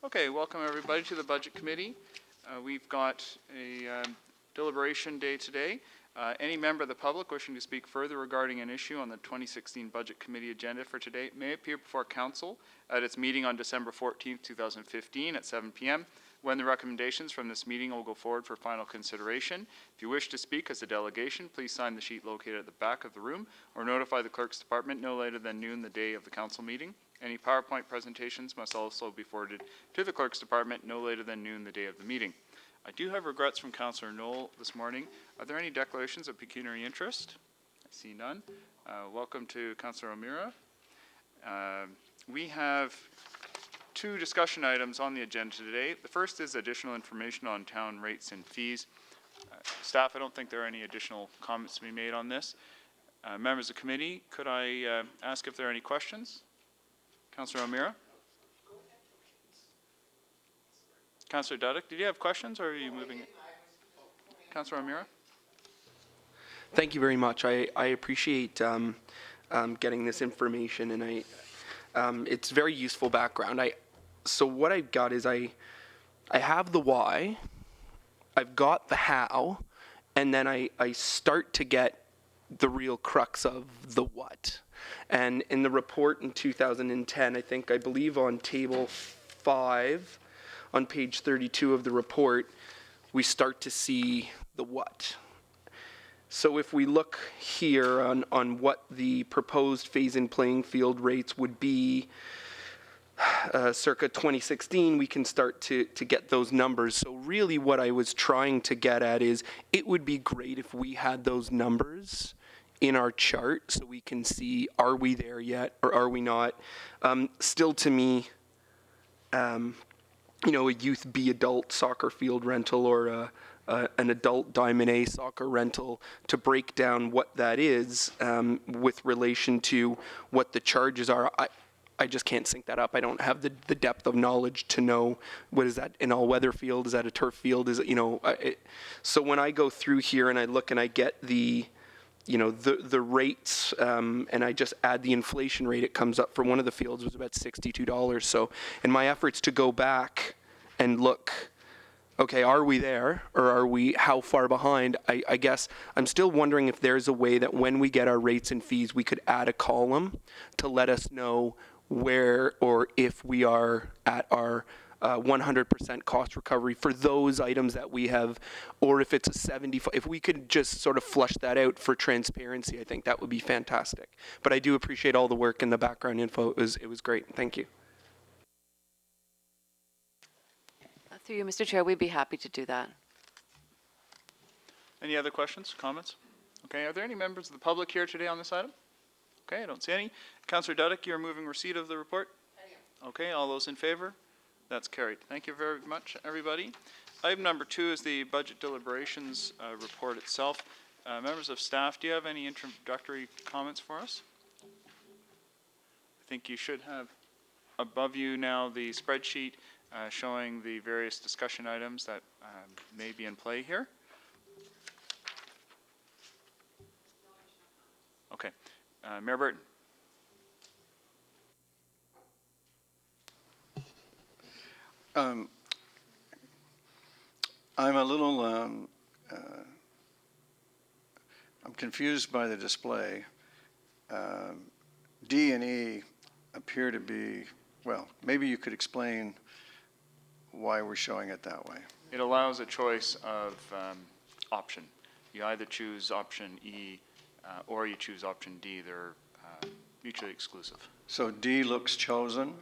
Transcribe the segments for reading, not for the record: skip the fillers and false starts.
Okay, welcome everybody to the Budget Committee. We've got a deliberation day today. Any member of the public wishing to speak further regarding an issue on the 2016 Budget Committee agenda for today may appear before Council at its meeting on December 14th, 2015 at 7 p.m. when the recommendations from this meeting will go forward for final consideration. If you wish to speak as a delegation, please sign the sheet located at the back of the room or notify the Clerk's Department no later than noon the day of the Council meeting. Any PowerPoint presentations must also be forwarded to the Clerk's Department no later than noon the day of the meeting. I do have regrets from Councillor Knoll this morning. Are there any declarations of pecuniary interest? I see none. Welcome to Councillor O'Meara. We have two discussion items on the agenda today. The first is additional information on town rates and fees. Staff, I don't think there are any additional comments to be made on this. Members of the committee, could I ask if there are any questions? Councillor O'Meara? Councillor Duddick, did you have questions or are you moving it? Councillor O'Meara? Thank you very much. I appreciate getting this information, and it's very useful background. So what I've got is I have the why, I've got the how, and then I start to get the real crux of the what. And in the report in 2010, I believe on table 5, on page 32 of the report, we start to see the what. So if we look here on what the proposed phase-in playing field rates would be circa 2016, we can start to get those numbers. So really what I was trying to get at is it would be great if we had those numbers in our chart so we can see, are we there yet or are we not? Still to me, a youth B adult soccer field rental or an adult Diamond A soccer rental, to break down what that is with relation to what the charges are. I just can't sync that up. I don't have the depth of knowledge to know, what is that, an all-weather field? Is that a turf field? Is it, so when I go through here and I look and I get the rates, and I just add the inflation rate, it comes up for one of the fields was about $62. So in my efforts to go back and look, okay, are we there or are we how far behind? I guess I'm still wondering if there's a way that when we get our rates and fees, we could add a column to let us know where or if we are at our 100% cost recovery for those items that we have, or if it's a 75, if we could just sort of flush that out for transparency, I think that would be fantastic. But I do appreciate all the work and the background info. It was great. Thank you. Through you, Mr. Chair, we'd be happy to do that. Any other questions, comments? Okay, are there any members of the public here today on this item? Okay, I don't see any. Councillor Duddick, you're moving receipt of the report? Okay, all those in favor? That's carried. Thank you very much, everybody. Item number 2 is the budget deliberations report itself. Members of staff, do you have any introductory comments for us? I think you should have above you now the spreadsheet showing the various discussion items that may be in play here. Okay. Mayor Burton. I'm a little, I'm confused by the display. D and E appear to be, well, maybe you could explain why we're showing it that way. It allows a choice of option. You either choose option E or you choose option D. They're mutually exclusive. So D looks chosen?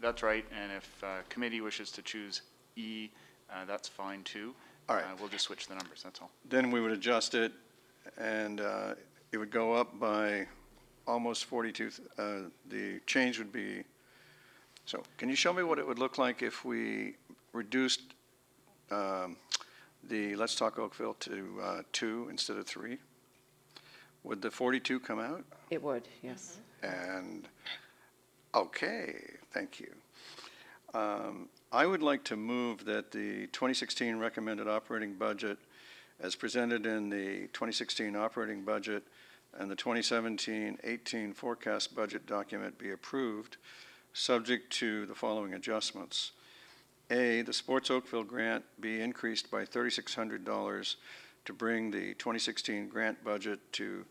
That's right, and if committee wishes to choose E, that's fine too. All right. We'll just switch the numbers, that's all. Then we would adjust it, and it would go up by almost 42. The change would be, so can you show me what it would look like if we reduced the Let's Talk Oakville to 2 instead of 3? Would the 42 come out? It would, yes. And, okay, thank you. I would like to move that the 2016 recommended operating budget as presented in the 2016 operating budget and the 2017-18 forecast budget document be approved, subject to the following adjustments. A, the Sports Oakville grant be increased by $3,600 to bring the 2016 grant budget to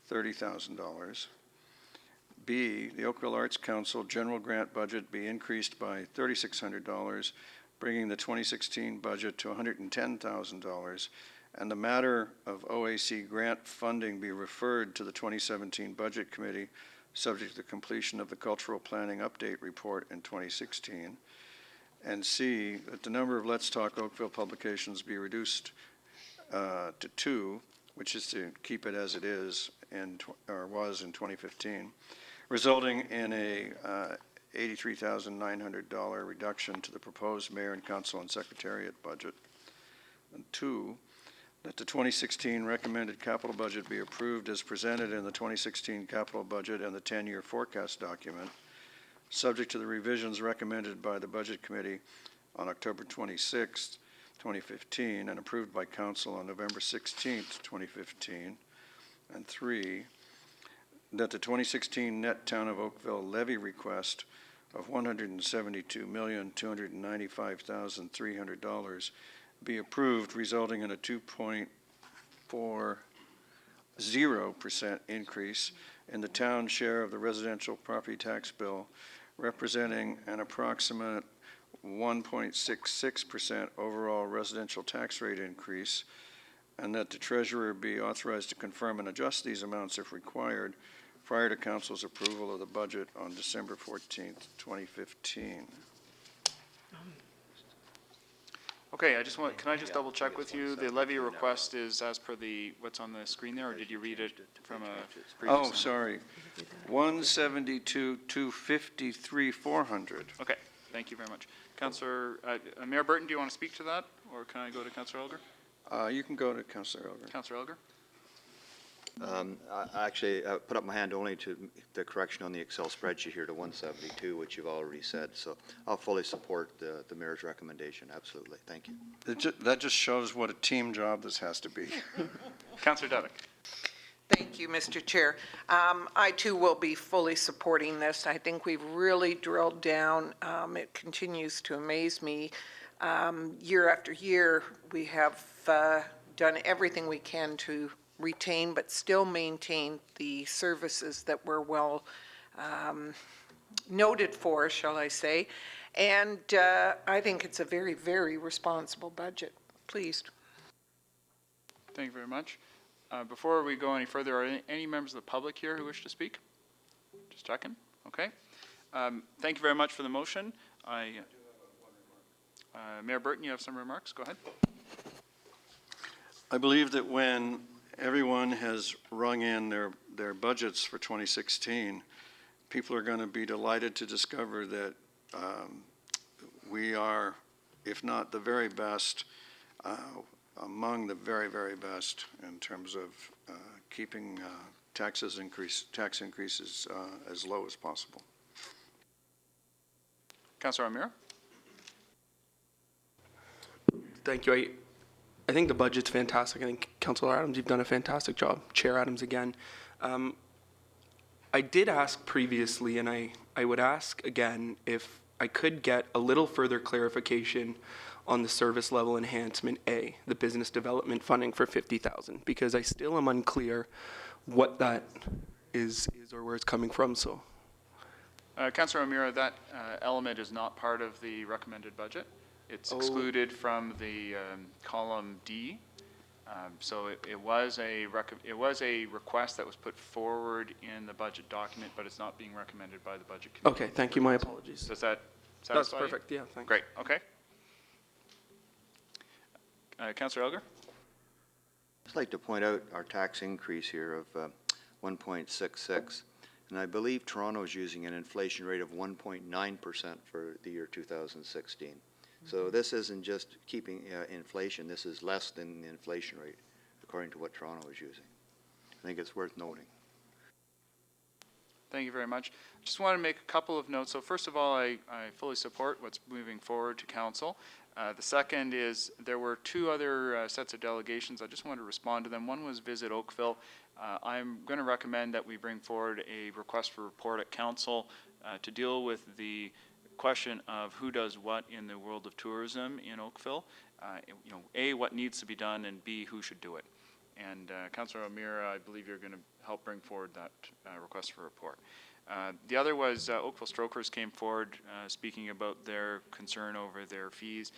$30,000. B, the Oakville Arts Council general grant budget be increased by $3,600, bringing the 2016 budget to $110,000, and the matter of OAC grant funding be referred to the 2017 Budget Committee, subject to the completion of the Cultural Planning Update Report in 2016. And C, that the number of Let's Talk Oakville publications be reduced to 2, which is to keep it as it is or was in 2015, resulting in a $83,900 reduction to the proposed mayor and council and secretariat budget. And 2, that the 2016 recommended capital budget be approved as presented in the 2016 capital budget and the 10-year forecast document, subject to the revisions recommended by the Budget Committee on October 26, 2015, and approved by Council on November 16, 2015. And 3, that the 2016 net Town of Oakville levy request of $172,295,300 be approved, resulting in a 2.40% increase in the town share of the residential property tax bill, representing an approximate 1.66% overall residential tax rate increase, and that the treasurer be authorized to confirm and adjust these amounts if required prior to council's approval of the budget on December 14th, 2015. Okay, can I just double check with you? The levy request is as per what's on the screen there, or did you read it from a previous Oh, number? sorry. 172,253,400. Okay, thank you very much. Councillor, Mayor Burton, do you want to speak to that, or can I go to Councillor Elgar? You can go to Councillor Elgar. Councillor Elgar? I actually put up my hand only to the correction on the Excel spreadsheet here to 172, which you've already said. So I'll fully support the mayor's recommendation. Absolutely. Thank you. That just shows what a team job this has to be. Councillor Duddick? Thank you, Mr. Chair. I too will be fully supporting this. I think we've really drilled down. It continues to amaze me. Year after year, we have done everything we can to retain but still maintain the services that we're well noted for, shall I say. And I think it's a very, very responsible budget. Pleased. Thank you very much. Before we go any further, are any members of the public here who wish to speak? Just checking. Okay. Thank you very much for the motion. Mayor Burton, you have some remarks. Go ahead. I believe that when everyone has rung in their budgets for 2016, people are going to be delighted to discover that we are, if not the very best, among the very, very best in terms of keeping tax increases as low as possible. Councillor O'Meara? Thank you. I think the budget's fantastic. I think Councillor Adams, you've done a fantastic job. Chair Adams again. I did ask previously, and I would ask again if I could get a little further clarification on the service level enhancement A, the business development funding for $50,000, because I still am unclear what that is or where it's coming from. So, Councillor O'Meara, that element is not part of the recommended budget. It's excluded from the column D. So it was a request that was put forward in the budget document, but it's not being recommended by the budget committee. okay, thank you. My apologies. Does that satisfy That's you? perfect. Yeah, thanks. Great. Okay. Councillor Elgar? I'd just like to point out our tax increase here of 1.66, and I believe Toronto is using an inflation rate of 1.9% for the year 2016. So this isn't just keeping inflation, this is less than the inflation rate, according to what Toronto is using. I think it's worth noting. Thank you very much. Just want to make a couple of notes. So first of all, I fully support what's moving forward to council. The second is there were two other sets of delegations. I just wanted to respond to them. One was Visit Oakville. I'm going to recommend that we bring forward a request for report at council to deal with the question of who does what in the world of tourism in Oakville. You know, A, what needs to be done, and B, who should do it. And Councillor O'Meara, I believe you're going to help bring forward that request for report. The other was Oakville Strokers came forward speaking about their concern over their fees.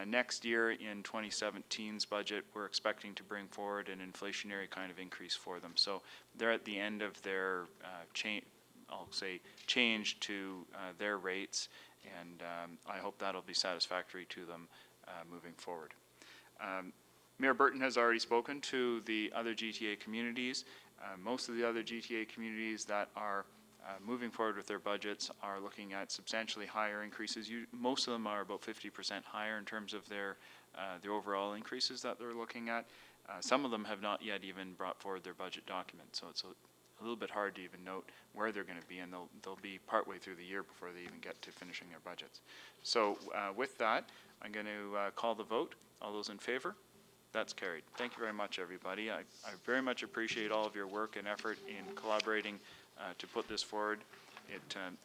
Next year in 2017's budget, we're expecting to bring forward an inflationary kind of increase for them. So they're at the end of their change to their rates, and I hope that'll be satisfactory to them moving forward. Mayor Burton has already spoken to the other GTA communities. Most of the other GTA communities that are moving forward with their budgets are looking at substantially higher increases. Most of them are about 50% higher in terms of their overall increases that they're looking at. Some of them have not yet even brought forward their budget document, so it's a little bit hard to even note where they're going to be, and they'll be partway through the year before they even get to finishing their budgets. So with that, I'm going to call the vote. All those in favor? That's carried. Thank you very much, everybody. I very much appreciate all of your work and effort in collaborating to put this forward.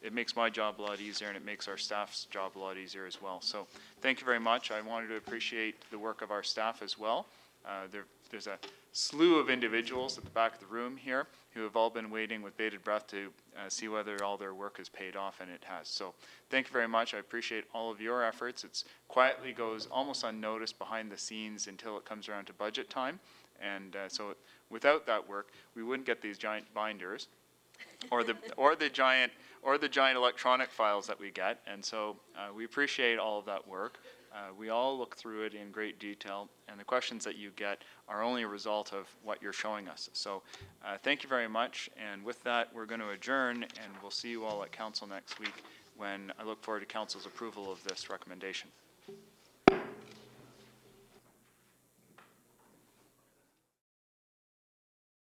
It makes my job a lot easier, and it makes our staff's job a lot easier as well. So thank you very much. I wanted to appreciate the work of our staff as well. There's a slew of individuals at the back of the room here who have all been waiting with bated breath to see whether all their work has paid off, and it has. So thank you very much. I appreciate all of your efforts. It quietly goes almost unnoticed behind the scenes until it comes around to budget time. And so without that work, we wouldn't get these giant binders or the giant electronic files that we get. And so we appreciate all of that work. We all look through it in great detail, and the questions that you get are only a result of what you're showing us. So thank you very much, and with that, we're going to adjourn, and we'll see you all at council next week when I look forward to council's approval of this recommendation.